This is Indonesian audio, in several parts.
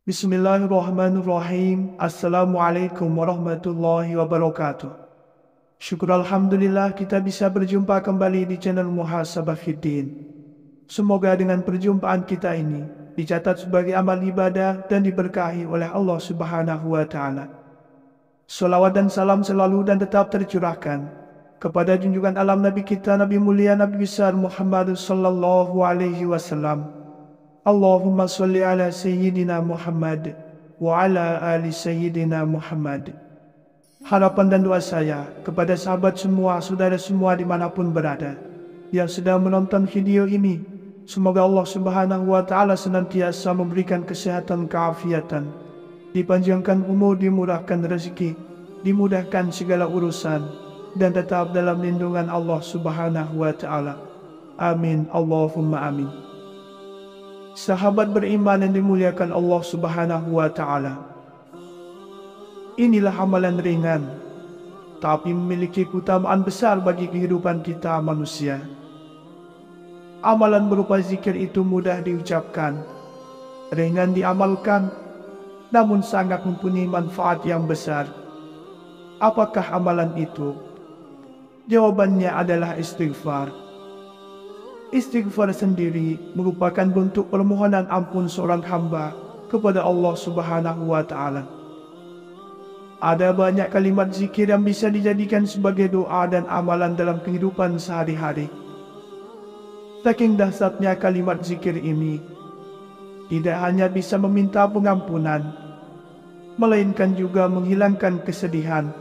Bismillahirrahmanirrahim. Assalamualaikum warahmatullahi wabarakatuh. Syukur Alhamdulillah kita bisa berjumpa kembali di channel Muhasabah Fiddin. Semoga dengan perjumpaan kita ini dicatat sebagai amal ibadah dan diberkahi oleh Allah Subhanahu wa Ta'ala. Salawat dan salam selalu dan tetap tercurahkan kepada junjungan alam Nabi kita, Nabi mulia, Nabi besar Muhammad sallallahu alaihi wasallam. Allahumma salli ala Sayyidina Muhammad wa ala ali Sayyidina Muhammad. Harapan dan doa saya kepada sahabat semua, saudara semua dimanapun berada yang sedang menonton video ini, semoga Allah Subhanahu wa Ta'ala senantiasa memberikan kesehatan, keafiatan, dipanjangkan umur, dimurahkan rezeki, dimudahkan segala urusan, dan tetap dalam lindungan Allah Subhanahu wa Ta'ala. Amin, Allahumma amin. Sahabat beriman yang dimuliakan Allah Subhanahu wa Ta'ala, inilah amalan ringan tapi memiliki keutamaan besar bagi kehidupan kita manusia. Amalan berupa zikir itu mudah diucapkan, ringan diamalkan, namun sangat mempunyai manfaat yang besar. Apakah amalan itu? Jawabannya adalah istighfar. Istighfar sendiri merupakan bentuk permohonan ampun seorang hamba kepada Allah Subhanahu wa Ta'ala. Ada banyak kalimat zikir yang bisa dijadikan sebagai doa dan amalan dalam kehidupan sehari-hari. Saking dahsyatnya kalimat zikir ini, tidak hanya bisa meminta pengampunan, melainkan juga menghilangkan kesedihan,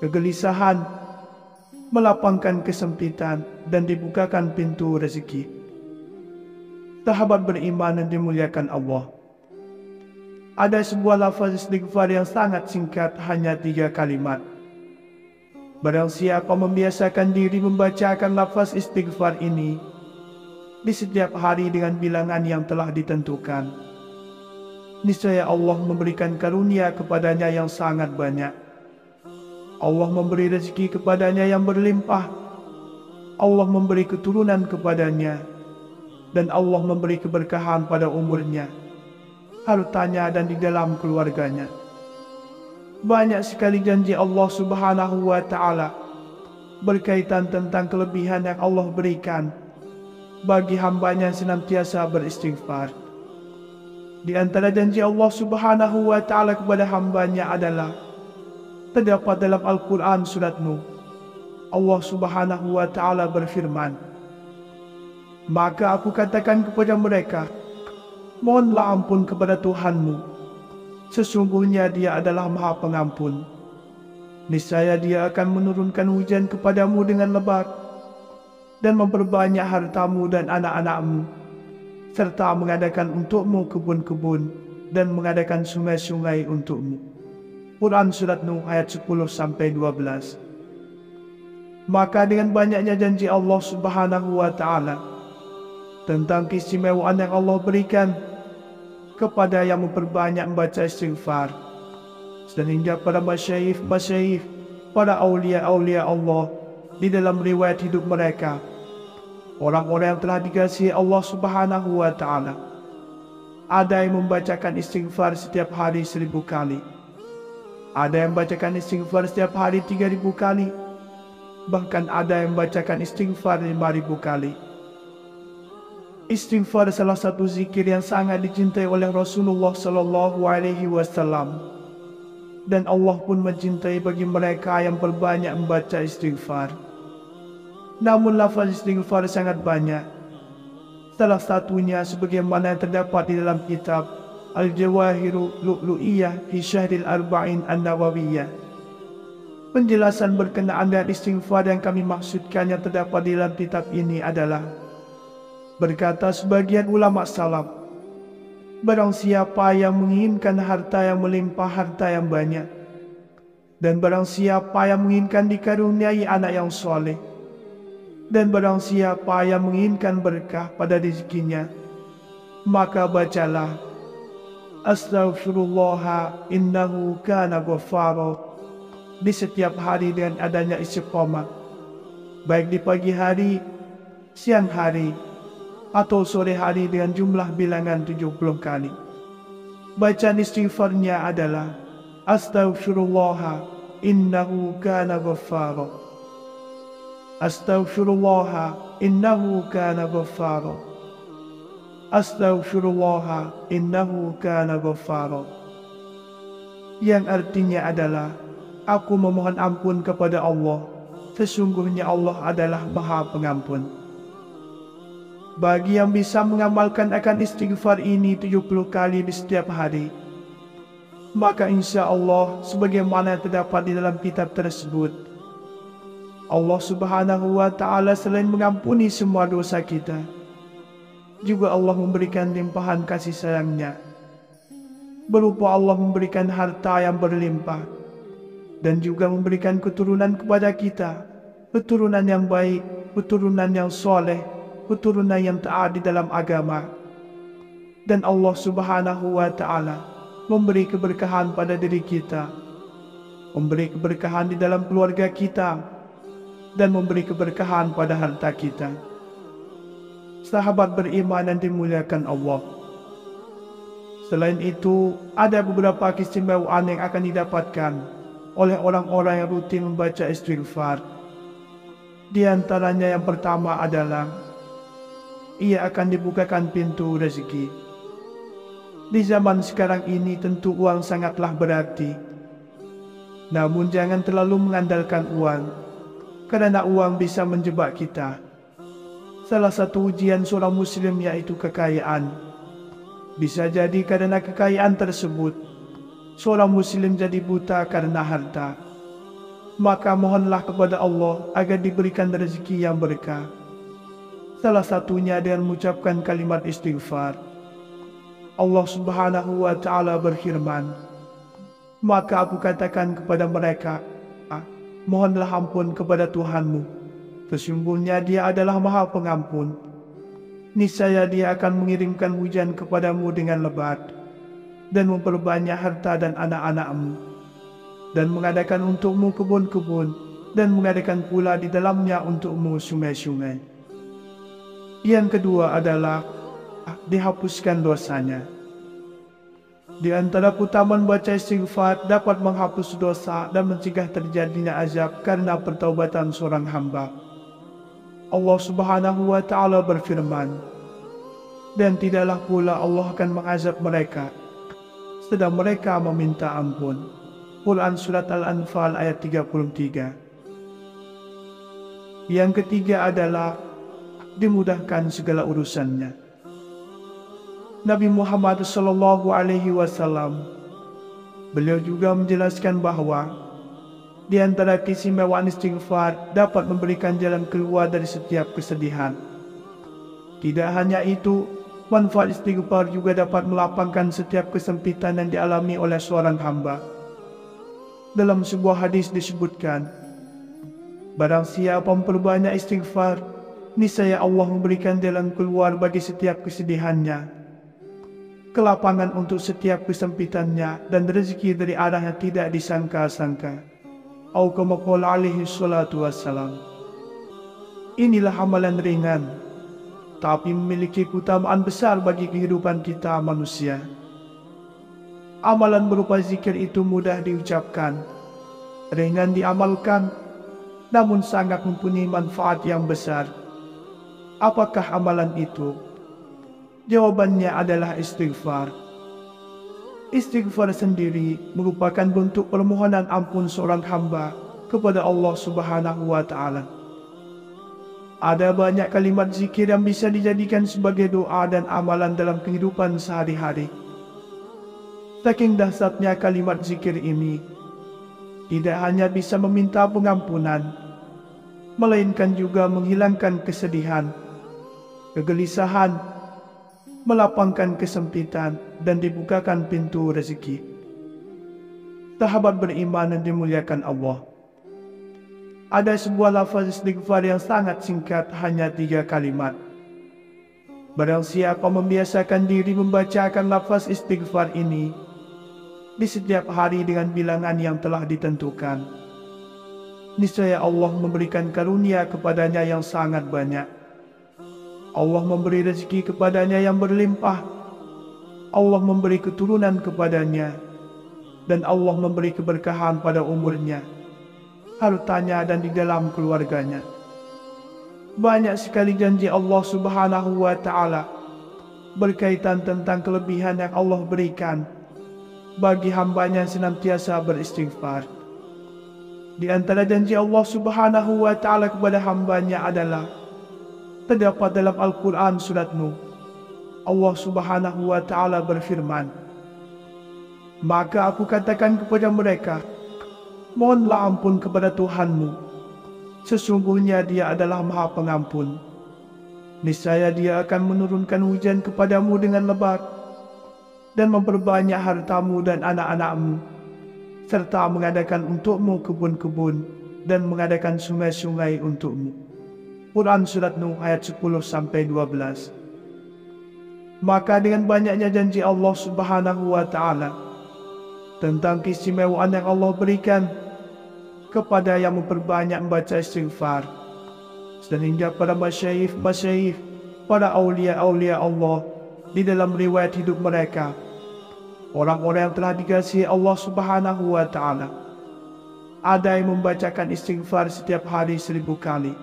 kegelisahan, melapangkan kesempitan, dan dibukakan pintu rezeki. Sahabat beriman yang dimuliakan Allah, ada sebuah lafaz istighfar yang sangat singkat, hanya 3 kalimat. Barang siapa membiasakan diri membacakan lafaz istighfar ini di setiap hari dengan bilangan yang telah ditentukan, niscaya Allah memberikan karunia kepadanya yang sangat banyak. Allah memberi rezeki kepadanya yang berlimpah, Allah memberi keturunan kepadanya, dan Allah memberi keberkahan pada umurnya, hartanya, dan di dalam keluarganya. Banyak sekali janji Allah Subhanahu wa Ta'ala berkaitan tentang kelebihan yang Allah berikan bagi hambanya yang senantiasa beristighfar. Di antara janji Allah Subhanahu wa Ta'ala kepada hambanya adalah terdapat dalam Al-Quran surat Nuh. Allah Subhanahu wa Ta'ala berfirman, "Maka aku katakan kepada mereka, mohonlah ampun kepada Tuhanmu, sesungguhnya Dia adalah Maha Pengampun. Niscaya Dia akan menurunkan hujan kepadamu dengan lebat, dan memperbanyak hartamu dan anak-anakmu, serta mengadakan untukmu kebun-kebun, dan mengadakan sungai-sungai untukmu." Quran Surat Nuh ayat 10-12. Maka dengan banyaknya janji Allah Subhanahu wa Ta'ala tentang keistimewaan yang Allah berikan kepada yang memperbanyak membaca istighfar, sehingga para masyayikh, para aulia Allah di dalam riwayat hidup mereka, orang-orang yang telah dikasihi Allah Subhanahu wa Ta'ala, ada yang membacakan istighfar setiap hari 1000 kali. Ada yang membacakan istighfar setiap hari 3000 kali. Bahkan ada yang membacakan istighfar 5000 kali. Istighfar salah satu zikir yang sangat dicintai oleh Rasulullah sallallahu alaihi wasallam. Dan Allah pun mencintai bagi mereka yang berbanyak membaca istighfar. Namun lafaz istighfar sangat banyak. Salah satunya sebagaimana yang terdapat di dalam kitab Al-Jawahiru Lu'lu'iyah fi Syahril Arba'in An-Nawawiyah. Penjelasan berkenaan dengan istighfar yang kami maksudkan yang terdapat di dalam kitab ini adalah, berkata sebagian ulama salaf, barang siapa yang menginginkan harta yang melimpah, harta yang banyak, dan barang siapa yang menginginkan dikaruniai anak yang soleh, dan barang siapa yang menginginkan berkah pada rezekinya, maka bacalah Astaghfirullah innahu kana ghaffara di setiap hari dengan adanya istiqomah, baik di pagi hari, siang hari, atau sore hari dengan jumlah bilangan 70 kali. Bacaan istighfarnya adalah Astaghfirullah innahu kana ghaffara. Astaghfirullah innahu kana ghaffara. Astaghfirullah innahu kana ghaffara. Yang artinya adalah, aku memohon ampun kepada Allah, sesungguhnya Allah adalah Maha Pengampun. Bagi yang bisa mengamalkan akan istighfar ini 70 kali di setiap hari, maka insya Allah sebagaimana terdapat di dalam kitab tersebut, Allah Subhanahu wa Ta'ala selain mengampuni semua dosa kita, juga Allah memberikan limpahan kasih sayangnya, berupa Allah memberikan harta yang berlimpah, dan juga memberikan keturunan kepada kita, keturunan yang baik, keturunan yang soleh, keturunan yang taat di dalam agama. Dan Allah Subhanahu wa Ta'ala memberi keberkahan pada diri kita, memberi keberkahan di dalam keluarga kita, dan memberi keberkahan pada harta kita. Sahabat beriman yang dimuliakan Allah, selain itu, ada beberapa keistimewaan yang akan didapatkan oleh orang-orang yang rutin membaca istighfar. Di antaranya yang pertama adalah, ia akan dibukakan pintu rezeki. Di zaman sekarang ini tentu uang sangatlah berarti. Namun jangan terlalu mengandalkan uang, karena uang bisa menjebak kita. Salah satu ujian seorang muslim yaitu kekayaan. Bisa jadi karena kekayaan tersebut, seorang muslim jadi buta karena harta. Maka mohonlah kepada Allah agar diberikan rezeki yang berkah. Salah satunya dengan mengucapkan kalimat istighfar. Allah Subhanahu wa Ta'ala berfirman, maka aku katakan kepada mereka, mohonlah ampun kepada Tuhanmu, sesungguhnya Dia adalah Maha Pengampun. Niscaya Dia akan mengirimkan hujan kepadamu dengan lebat, dan memperbanyak harta dan anak-anakmu, dan mengadakan untukmu kebun-kebun, dan mengadakan pula di dalamnya untukmu sungai-sungai. Yang kedua adalah dihapuskan dosanya. Di antara keutamaan baca istighfar dapat menghapus dosa dan mencegah terjadinya azab karena pertaubatan seorang hamba. Allah Subhanahu wa Ta'ala berfirman, dan tidaklah pula Allah akan mengazab mereka sedang mereka meminta ampun. Quran Surat Al-Anfal ayat 33. Yang ketiga adalah dimudahkan segala urusannya. Nabi Muhammad SAW, beliau juga menjelaskan bahwa di antara keistimewaan istighfar dapat memberikan jalan keluar dari setiap kesedihan. Tidak hanya itu, manfaat istighfar juga dapat melapangkan setiap kesempitan yang dialami oleh seorang hamba. Dalam sebuah hadis disebutkan, barang siapa memperbanyak istighfar, niscaya Allah memberikan jalan keluar bagi setiap kesedihannya, kelapangan untuk setiap kesempitannya, dan rezeki dari arah yang tidak disangka-sangka. Atau kama qala alaihi salatu wassalam. Inilah amalan ringan, tapi memiliki keutamaan besar bagi kehidupan kita manusia. Amalan berupa zikir itu mudah diucapkan, ringan diamalkan, namun sangat mempunyai manfaat yang besar. Apakah amalan itu? Jawabannya adalah istighfar. Istighfar sendiri merupakan bentuk permohonan ampun seorang hamba kepada Allah Subhanahu wa Ta'ala. Ada banyak kalimat zikir yang bisa dijadikan sebagai doa dan amalan dalam kehidupan sehari-hari. Saking dahsyatnya kalimat zikir ini, tidak hanya bisa meminta pengampunan, melainkan juga menghilangkan kesedihan, kegelisahan, melapangkan kesempitan, dan dibukakan pintu rezeki. Sahabat beriman yang dimuliakan Allah, ada sebuah lafaz istighfar yang sangat singkat, hanya 3 kalimat. Barang siapa membiasakan diri membacakan lafaz istighfar ini di setiap hari dengan bilangan yang telah ditentukan, niscaya Allah memberikan karunia kepadanya yang sangat banyak. Allah memberi rezeki kepadanya yang berlimpah, Allah memberi keturunan kepadanya, dan Allah memberi keberkahan pada umurnya, hartanya dan di dalam keluarganya. Banyak sekali janji Allah Subhanahu wa Ta'ala berkaitan tentang kelebihan yang Allah berikan bagi hambanya yang senantiasa beristighfar. Di antara janji Allah Subhanahu wa Ta'ala kepada hambanya adalah terdapat dalam Al-Quran surat Nuh. Allah Subhanahu wa Ta'ala berfirman, "Maka aku katakan kepada mereka, mohonlah ampun kepada Tuhanmu. Sesungguhnya Dia adalah Maha Pengampun. Niscaya Dia akan menurunkan hujan kepadamu dengan lebat, dan memperbanyak hartamu dan anak-anakmu, serta mengadakan untukmu kebun-kebun, dan mengadakan sungai-sungai untukmu." Quran Surat Nuh ayat 10-12. Maka dengan banyaknya janji Allah Subhanahu wa Ta'ala tentang keistimewaan yang Allah berikan kepada yang memperbanyak membaca istighfar, sehingga para masyayikh, para aulia Allah di dalam riwayat hidup mereka, orang-orang yang telah dikasihi Allah Subhanahu wa Ta'ala, ada yang membacakan istighfar setiap hari 1000 kali,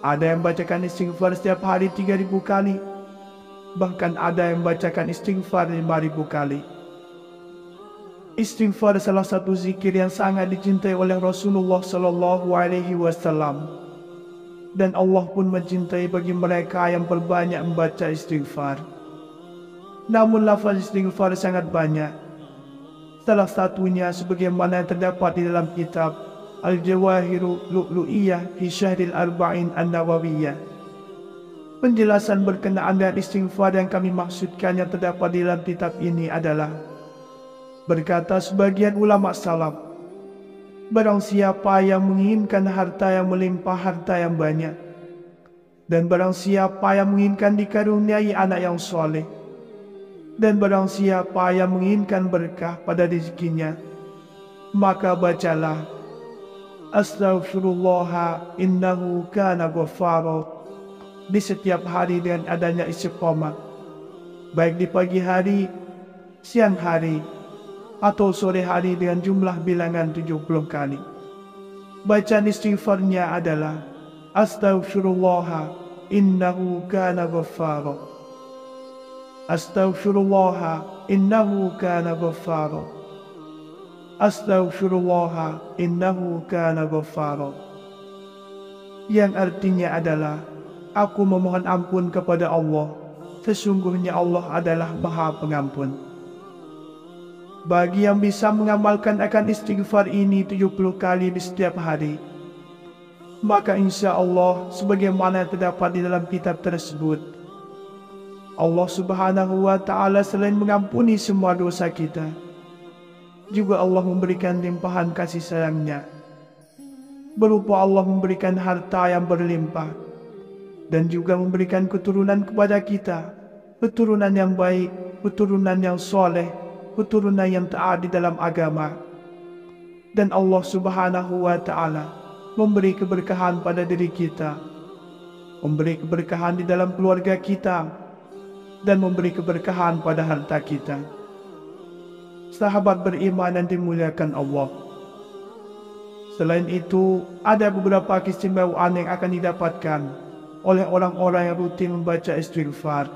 ada yang membacakan istighfar setiap hari 3000 kali, bahkan ada yang membacakan istighfar 5000 kali. Istighfar salah satu zikir yang sangat dicintai oleh Rasulullah Sallallahu Alaihi Wasallam, dan Allah pun mencintai bagi mereka yang berbanyak membaca istighfar. Namun lafaz istighfar sangat banyak. Salah satunya sebagaimana yang terdapat di dalam kitab Al-Jawahiru Lu'lu'iyah fi Syahril Arba'in An-Nawawiyah. Penjelasan berkenaan dengan istighfar yang kami maksudkan yang terdapat di dalam kitab ini adalah, berkata sebagian ulama salaf, barang siapa yang menginginkan harta yang melimpah, harta yang banyak, dan barang siapa yang menginginkan dikaruniai anak yang soleh, dan barang siapa yang menginginkan berkah pada rezekinya, maka bacalah Astaghfirullah innahu kana ghaffara di setiap hari dengan adanya istiqomah, baik di pagi hari, siang hari, atau sore hari dengan jumlah bilangan 70 kali. Bacaan istighfarnya adalah Astaghfirullah innahu kana ghaffara. Astaghfirullah innahu kana ghaffara. Astaghfirullah innahu kana ghaffara. Yang artinya adalah, aku memohon ampun kepada Allah, sesungguhnya Allah adalah Maha Pengampun. Bagi yang bisa mengamalkan akan istighfar ini 70 kali di setiap hari, maka insya Allah sebagaimana yang terdapat di dalam kitab tersebut, Allah Subhanahu wa Ta'ala selain mengampuni semua dosa kita, juga Allah memberikan limpahan kasih sayangnya, berupa Allah memberikan harta yang berlimpah, dan juga memberikan keturunan kepada kita, keturunan yang baik, keturunan yang soleh, keturunan yang taat di dalam agama. Dan Allah Subhanahu wa Ta'ala memberi keberkahan pada diri kita, memberi keberkahan di dalam keluarga kita, dan memberi keberkahan pada harta kita. Sahabat beriman yang dimuliakan Allah, selain itu ada beberapa keistimewaan yang akan didapatkan oleh orang-orang yang rutin membaca istighfar.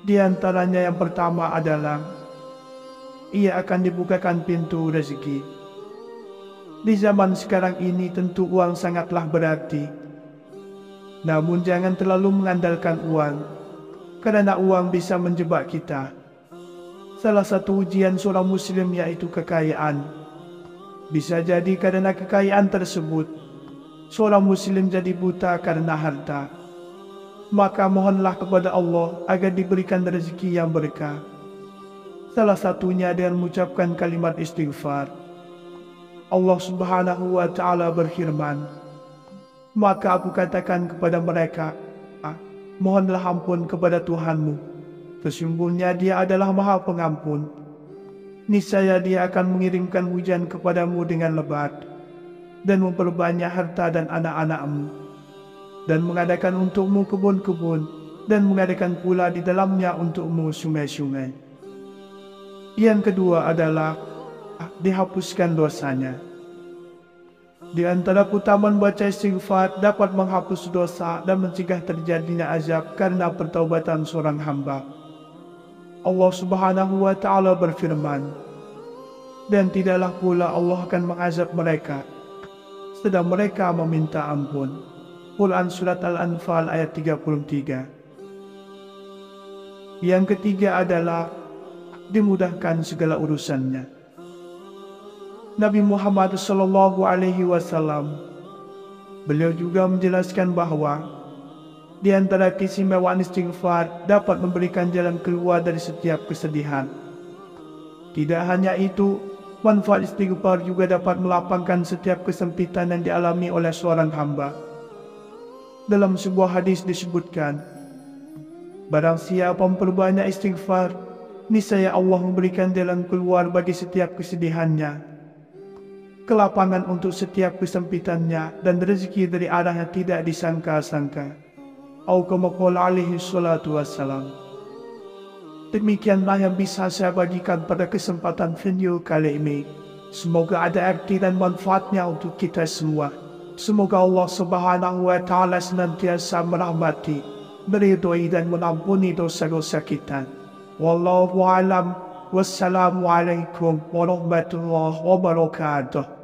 Di antaranya yang pertama adalah ia akan dibukakan pintu rezeki. Di zaman sekarang ini tentu uang sangatlah berarti. Namun jangan terlalu mengandalkan uang, karena uang bisa menjebak kita. Salah satu ujian seorang muslim yaitu kekayaan. Bisa jadi karena kekayaan tersebut, seorang muslim jadi buta karena harta. Maka mohonlah kepada Allah agar diberikan rezeki yang berkah. Salah satunya dengan mengucapkan kalimat istighfar. Allah Subhanahu wa Ta'ala berfirman, maka aku katakan kepada mereka, mohonlah ampun kepada Tuhanmu, sesungguhnya Dia adalah Maha Pengampun. Niscaya Dia akan mengirimkan hujan kepadamu dengan lebat, dan memperbanyak harta dan anak-anakmu, dan mengadakan untukmu kebun-kebun, dan mengadakan pula di dalamnya untukmu sungai-sungai. Yang kedua adalah dihapuskan dosanya. Di antara keutamaan baca istighfar dapat menghapus dosa dan mencegah terjadinya azab karena pertaubatan seorang hamba. Allah Subhanahu wa Ta'ala berfirman, "Dan tidaklah pula Allah akan mengazab mereka sedang mereka meminta ampun." Quran Surat Al-Anfal ayat 33. Yang ketiga adalah dimudahkan segala urusannya. Nabi Muhammad SAW, beliau juga menjelaskan bahwa di antara keistimewaan istighfar dapat memberikan jalan keluar dari setiap kesedihan. Tidak hanya itu, manfaat istighfar juga dapat melapangkan setiap kesempitan yang dialami oleh seorang hamba. Dalam sebuah hadis disebutkan, barang siapa memperbanyak istighfar, niscaya Allah memberikan jalan keluar bagi setiap kesedihannya, kelapangan untuk setiap kesempitannya, dan rezeki dari arah yang tidak disangka-sangka. Atau kama qala alaihi salatu wassalam. Demikianlah yang bisa saya bagikan pada kesempatan video kali ini. Semoga ada arti dan manfaatnya untuk kita semua. Semoga Allah Subhanahu wa Ta'ala senantiasa merahmati, meridhoi dan mengampuni dosa-dosa kita. Wallahu a'lam. Wassalamualaikum warahmatullahi wabarakatuh.